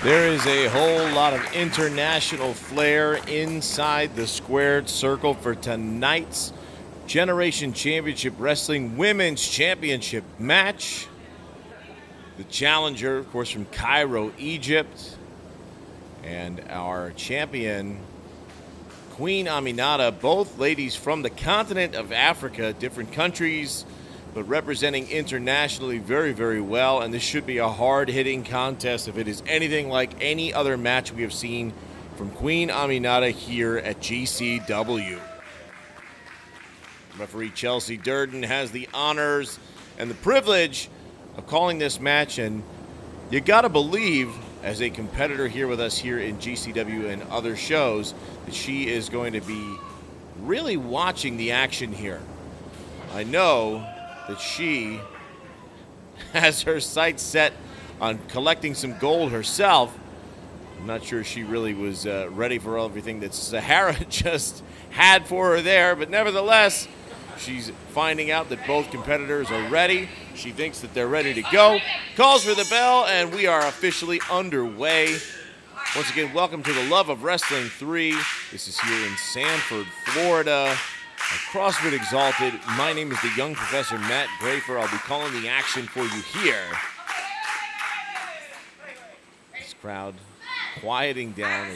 There is a whole lot of international flair inside the squared circle for tonight's Generation Championship Wrestling Women's Championship match. The challenger, of course, from Cairo, Egypt, and our champion, Queen Aminata, both ladies from the continent of Africa, different countries, but representing internationally very, very well. And this should be a hard-hitting contest if it is anything like any other match we have seen from Queen Aminata here at GCW. Referee Chelsea Durden has the honors and the privilege of calling this match, and you got to believe, as a competitor here with us here in GCW and other shows, that she is going to be really watching the action here. I know that she has her sights set on collecting some gold herself. I'm not sure she really was ready for everything that Sahara just had for her there, but nevertheless, she's finding out that both competitors are ready. She thinks that they're ready to go. Calls for the bell, and we are officially underway. Once again, welcome to the Love of Wrestling 3. This is here in Sanford, Florida. CrossFit Exalted. My name is the young Professor Matt Grafer. I'll be calling the action for you here. This crowd quieting down.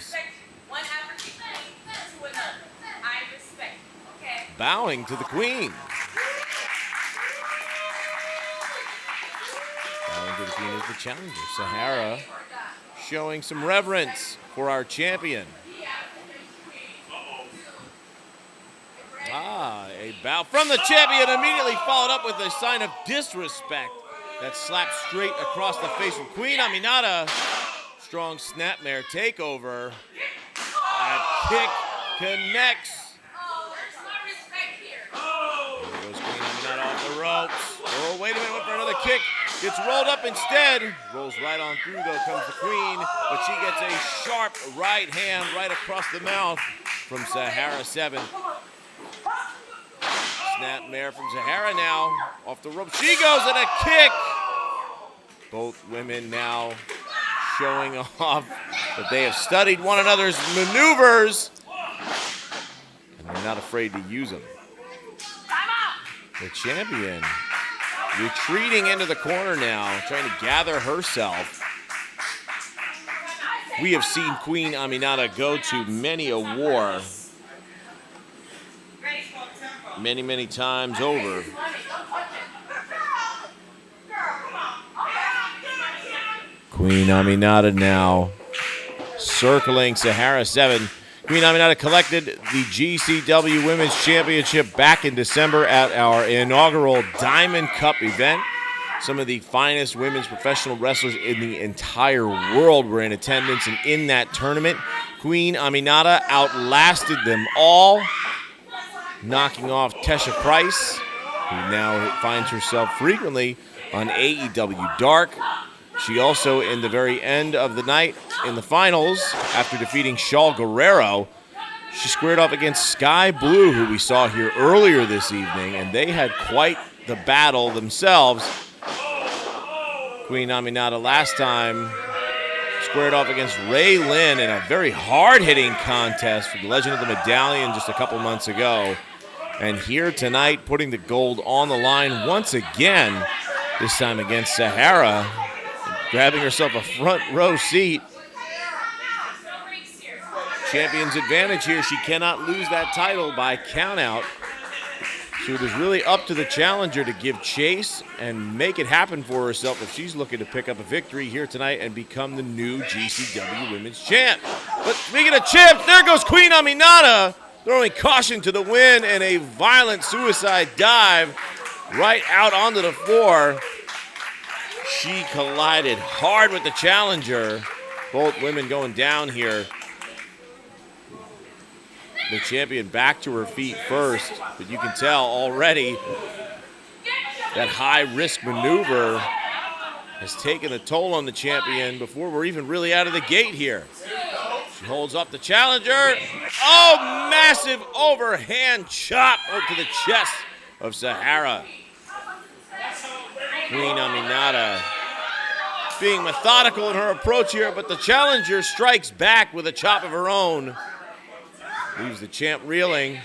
Bowing to the Queen. Bowing to the Queen is the challenger, Sahara, showing some reverence for our champion. A bow from the champion, immediately followed up with a sign of disrespect that slapped straight across the face of Queen Aminata. Strong snapmare takeover. That kick connects. There goes Queen Aminata off the ropes. Oh, wait a minute, went for another kick. Gets rolled up instead. Rolls right on through, though, comes the Queen. But she gets a sharp right hand right across the mouth from Sahara 7. Snapmare from Sahara now. Off the rope. She goes at a kick. Both women now showing off that they have studied one another's maneuvers. And they're not afraid to use them. The champion retreating into the corner now, trying to gather herself. We have seen Queen Aminata go to many a war. Many, many times over. Queen Aminata now circling Sahara 7. Queen Aminata collected the GCW Women's Championship back in December at our inaugural Diamond Cup event. Some of the finest women's professional wrestlers in the entire world were in attendance, and in that tournament, Queen Aminata outlasted them all, knocking off Tesha Price, who now finds herself frequently on AEW Dark. She also, in the very end of the night, in the finals, after defeating Shaul Guerrero, she squared off against Sky Blue, who we saw here earlier this evening, and they had quite the battle themselves. Queen Aminata last time squared off against Ray Lynn in a very hard-hitting contest for the Legend of the Medallion just a couple months ago. And here tonight, putting the gold on the line once again, this time against Sahara, grabbing herself a front row seat. Champion's advantage here. She cannot lose that title by countout. So it is really up to the challenger to give chase and make it happen for herself if she's looking to pick up a victory here tonight and become the new GCW Women's Champ. But speaking of champs, there goes Queen Aminata, throwing caution to the wind and a violent suicide dive right out onto the floor. She collided hard with the challenger. Both women going down here. The champion back to her feet first, but you can tell already that high-risk maneuver has taken a toll on the champion before we're even really out of the gate here. She holds up the challenger. Oh, massive overhand chop up to the chest of Sahara. Queen Aminata being methodical in her approach here, but the challenger strikes back with a chop of her own. Leaves the champ reeling.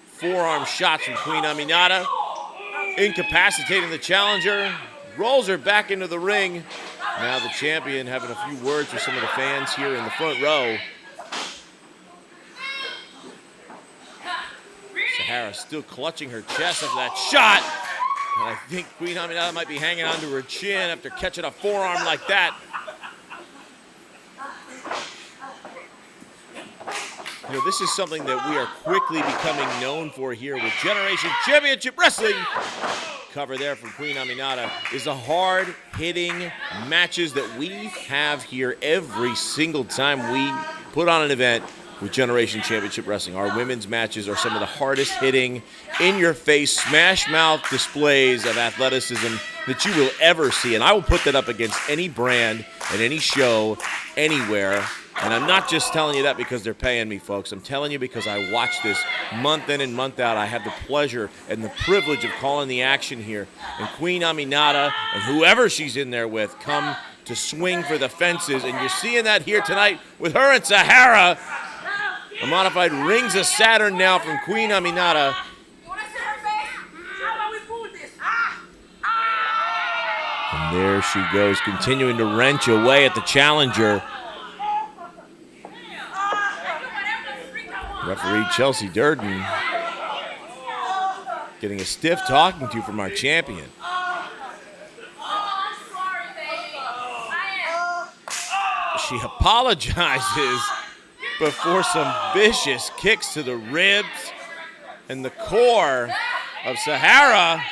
Forearm shots from Queen Aminata, incapacitating the challenger. Rolls her back into the ring. Now the champion having a few words with some of the fans here in the front row. Sahara still clutching her chest after that shot. And I think Queen Aminata might be hanging onto her chin after catching a forearm like that. You know, this is something that we are quickly becoming known for here with Generation Championship Wrestling. Cover there from Queen Aminata is the hard-hitting matches that we have here every single time we put on an event with Generation Championship Wrestling. Our women's matches are some of the hardest hitting, in-your-face, smash-mouth displays of athleticism that you will ever see. And I will put that up against any brand at any show, anywhere. And I'm not just telling you that because they're paying me, folks. I'm telling you because I watch this month in and month out. I have the pleasure and the privilege of calling the action here. And Queen Aminata and whoever she's in there with come to swing for the fences. And you're seeing that here tonight with her and Sahara. A modified Rings of Saturn now from Queen Aminata. And there she goes, continuing to wrench away at the challenger. Referee Chelsea Durden getting a stiff talking to from our champion. She apologizes before some vicious kicks to the ribs and the core of Sahara.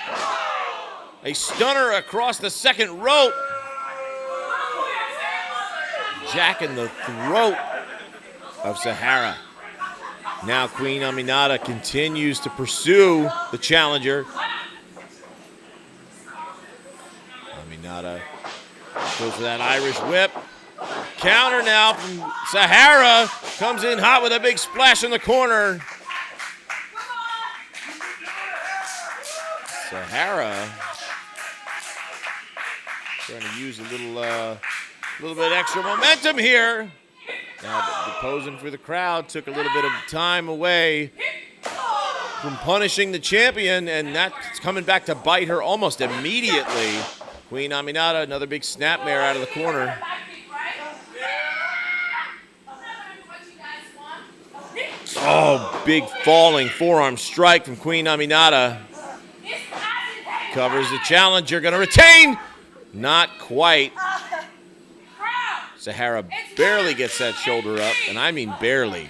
A stunner across the second rope. Jack in the throat of Sahara. Now Queen Aminata continues to pursue the challenger. Aminata goes for that Irish whip. Counter now from Sahara. Comes in hot with a big splash in the corner. Sahara trying to use a little bit extra momentum here. Now the posing for the crowd took a little bit of time away from punishing the champion, and that's coming back to bite her almost immediately. Queen Aminata, another big snapmare out of the corner. Oh, big falling forearm strike from Queen Aminata. Covers the challenger, gonna retain. Not quite. Sahara barely gets that shoulder up, and I mean barely. In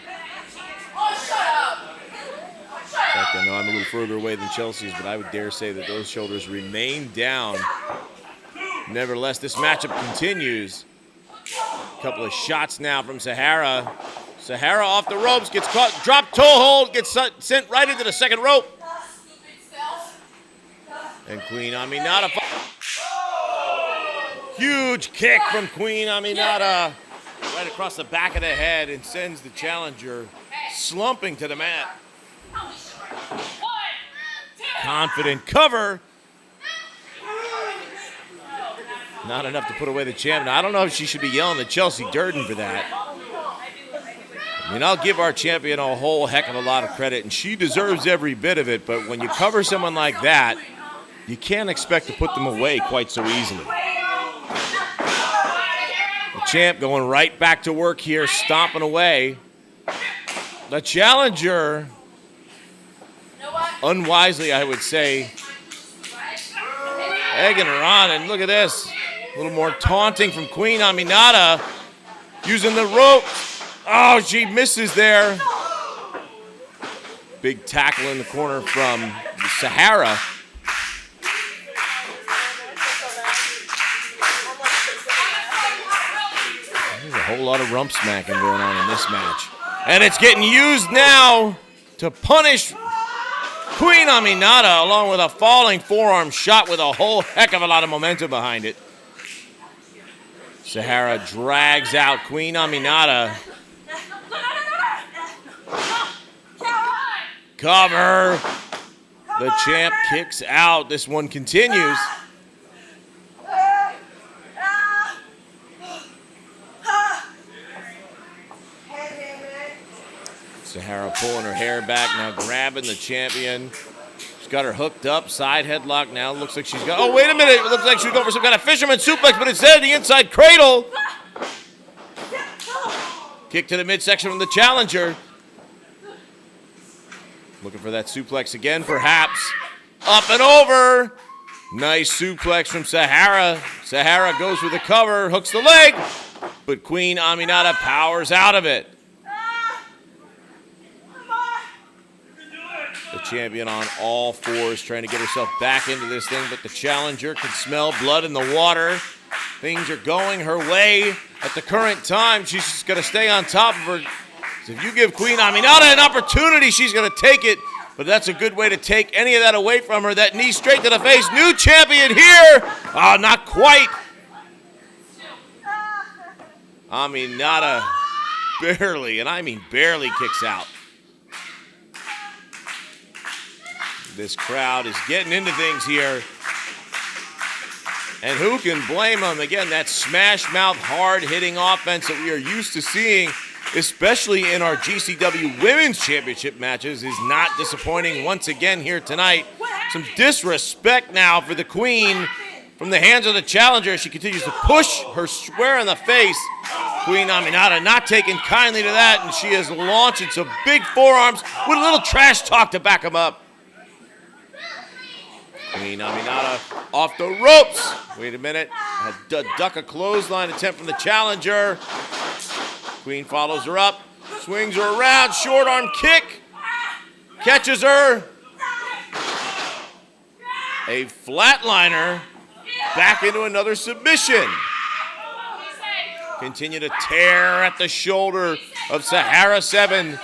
fact, I know I'm a little further away than Chelsea's, but I would dare say that those shoulders remain down. Nevertheless, this matchup continues. A couple of shots now from Sahara. Sahara off the ropes, gets caught, drop toe hold, gets sent right into the second rope. And Queen Aminata. Huge kick from Queen Aminata right across the back of the head and sends the challenger slumping to the mat. Confident cover. Not enough to put away the champ. Now, I don't know if she should be yelling at Chelsea Durden for that. I mean, I'll give our champion a whole heck of a lot of credit, and she deserves every bit of it, but when you cover someone like that, you can't expect to put them away quite so easily. The champ going right back to work here, stomping away. The challenger, unwisely, I would say, egging her on, and look at this. A little more taunting from Queen Aminata, using the rope. Oh, she misses there. Big tackle in the corner from Sahara. There's a whole lot of rump smacking going on in this match. And it's getting used now to punish Queen Aminata, along with a falling forearm shot with a whole heck of a lot of momentum behind it. Sahara drags out Queen Aminata. Cover. The champ kicks out. This one continues. Sahara pulling her hair back, now grabbing the champion. She's got her hooked up, side headlock now. Looks like she's got, oh, wait a minute. It looks like she's going for some kind of fisherman suplex, but instead the inside cradle. Kick to the midsection from the challenger. Looking for that suplex again, perhaps. Up and over. Nice suplex from Sahara. Sahara goes for the cover, hooks the leg, but Queen Aminata powers out of it. The champion on all fours trying to get herself back into this thing, but the challenger can smell blood in the water. Things are going her way at the current time. She's just going to stay on top of her. So if you give Queen Aminata an opportunity, she's going to take it. But that's a good way to take any of that away from her. That knee straight to the face. New champion here. Oh, not quite. Aminata barely, and I mean barely, kicks out. This crowd is getting into things here. And who can blame them? Again, that smash mouth, hard-hitting offense that we are used to seeing, especially in our GCW Women's Championship matches, is not disappointing once again here tonight. Some disrespect now for the Queen from the hands of the challenger. She continues to push her square in the face. Queen Aminata not taking kindly to that, and she is launching some big forearms with a little trash talk to back them up. Queen Aminata off the ropes. Wait a minute. Had to duck a clothesline attempt from the challenger. Queen follows her up, swings her around, short arm kick, catches her. A flatliner, back into another submission. Continue to tear at the shoulder of Sahara 7.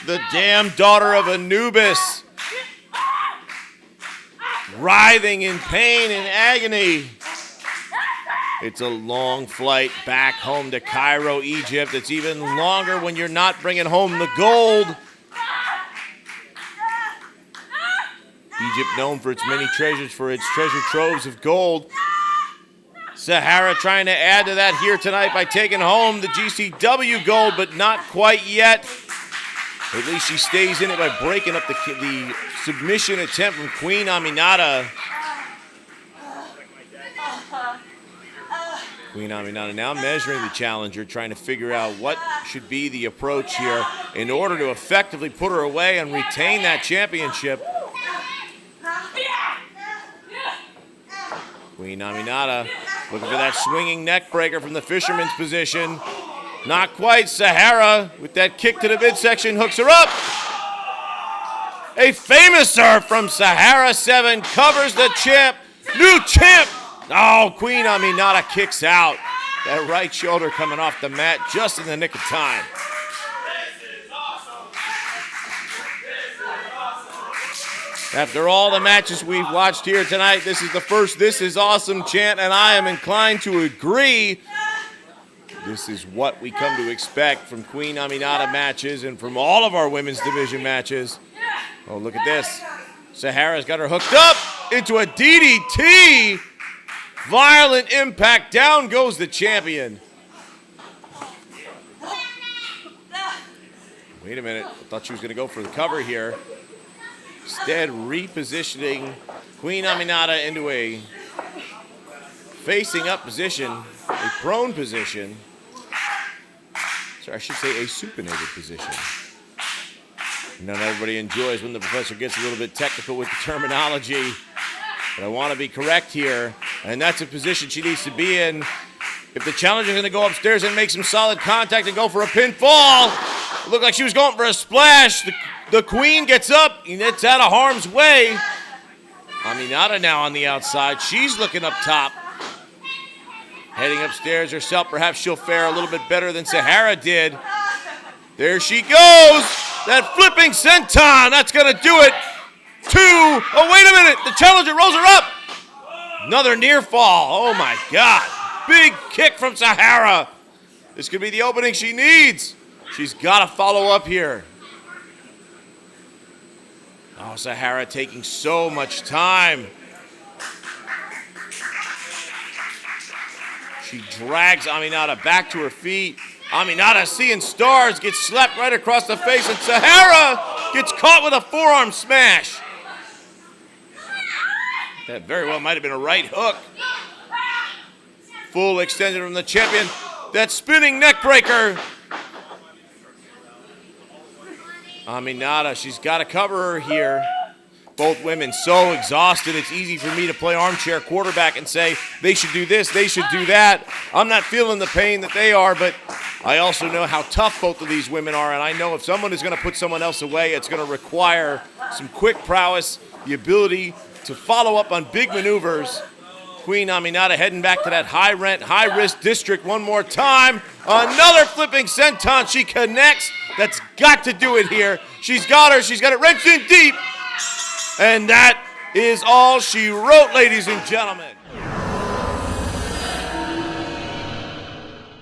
The damn daughter of Anubis. Writhing in pain and agony. It's a long flight back home to Cairo, Egypt. It's even longer when you're not bringing home the gold. Egypt known for its many treasures, for its treasure troves of gold. Sahara trying to add to that here tonight by taking home the GCW gold, but not quite yet. At least she stays in it by breaking up the submission attempt from Queen Aminata. Queen Aminata now measuring the challenger, trying to figure out what should be the approach here in order to effectively put her away and retain that championship. Queen Aminata looking for that swinging neck breaker from the fisherman's position. Not quite. Sahara with that kick to the midsection hooks her up. A famouser from Sahara 7 covers the champ. New champ. Oh, Queen Aminata kicks out. That right shoulder coming off the mat just in the nick of time. After all the matches we've watched here tonight, this is the first "This is awesome" chant, and I am inclined to agree. This is what we come to expect from Queen Aminata matches and from all of our women's division matches. Oh, look at this. Sahara's got her hooked up into a DDT. Violent impact. Down goes the champion. Wait a minute. I thought she was going to go for the cover here. Instead, repositioning Queen Aminata into a facing up position, a prone position. Sorry, I should say a supinated position. Not everybody enjoys when the professor gets a little bit technical with the terminology, but I want to be correct here, and that's a position she needs to be in. If the challenger's going to go upstairs and make some solid contact and go for a pinfall, it looked like she was going for a splash. The queen gets up, and it's out of harm's way. Aminata now on the outside. She's looking up top. Heading upstairs herself. Perhaps she'll fare a little bit better than Sahara did. There she goes. That flipping senton. That's going to do it. 2. Oh, wait a minute. The challenger rolls her up. Another near fall. Oh, my God. Big kick from Sahara. This could be the opening she needs. She's got to follow up here. Oh, Sahara taking so much time. She drags Aminata back to her feet. Aminata, seeing stars, gets slapped right across the face, and Sahara gets caught with a forearm smash. That very well might have been a right hook. Full extension from the champion. That spinning neck breaker. Aminata, she's got to cover her here. Both women so exhausted, it's easy for me to play armchair quarterback and say they should do this, they should do that. I'm not feeling the pain that they are, but I also know how tough both of these women are, and I know if someone is going to put someone else away, it's going to require some quick prowess, the ability to follow up on big maneuvers. Queen Aminata heading back to that high-rent, high-risk district one more time. Another flipping senton. She connects. That's got to do it here. She's got her. She's got it wrenched in deep. And that is all she wrote, ladies and gentlemen.